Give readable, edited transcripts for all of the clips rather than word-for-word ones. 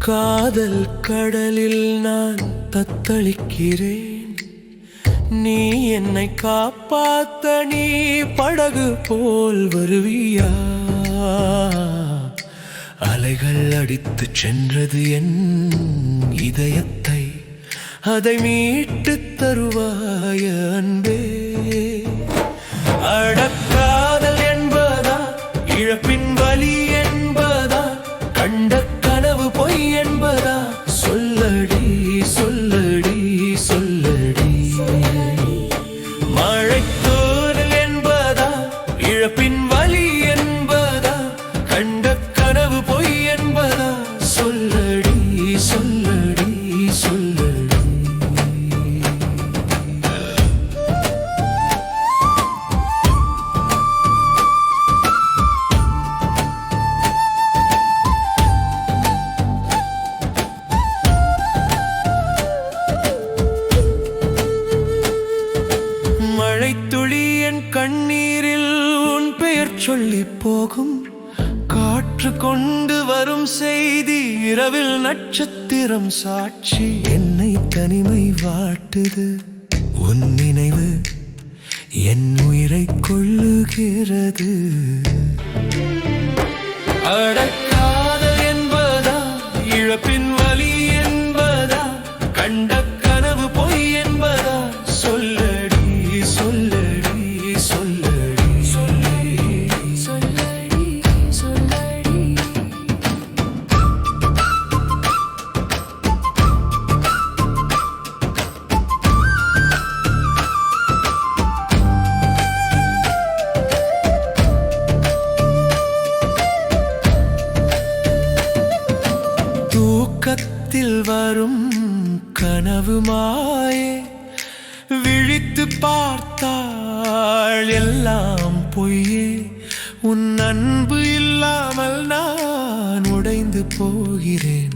காதல் கடலில் நான் தத்தளிக்கிறேன். நீ என்னை காப்பாத்த நீ படகு போல் வருவியா? அலைகள் அடித்து சென்றது என் இதயத்தை, அதை மீட்டு தருவாய அன்பே. அடக்காதல் என்பதா இழப்பின் வலி என்பதா, கண்ட கனவு பொய் என்பதா? சொல்லடி சொல்லடி சொல்லடி. மழைத்தூரல் என்பதா இழப்பின் வலி என்பதா, கண்ட கனவு பொய் என்பதா? சொல்லடி சொல்லடி சொல்லடி. மழைத்துளி என் கண்ணீரில் உன் பெயர் சொல்லி போகும், காற்று கொண்டு வரும் செய்தி இரவில் நட்சத்திரம் சாட்சி. என்னை தனிமை வாட்டுது உன் நினைவு, என் உயிரை கொள்ளுகிறது. அடக்காதல் என்பதா இழப்பின் வலி என்பதா, கண்ட கனவு பொய் என்பதா? சொல்லடி சொல்லடி சொல்லடி சொல்லடி சொல்லடி சொல்லடி. தூக்கத்தில் வரும் கனவு மாயே, விழித்து பார்த்தாள் எல்லாம் பொய்யே. உன் அன்பு இல்லாமல் நான் உடைந்து போகிறேன்,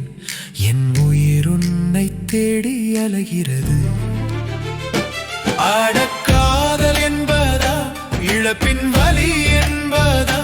என் உயிர் உன்னை தேடி அலைகிறது. அடக்காதல் என்பதா இழப்பின் வலி என்பதா,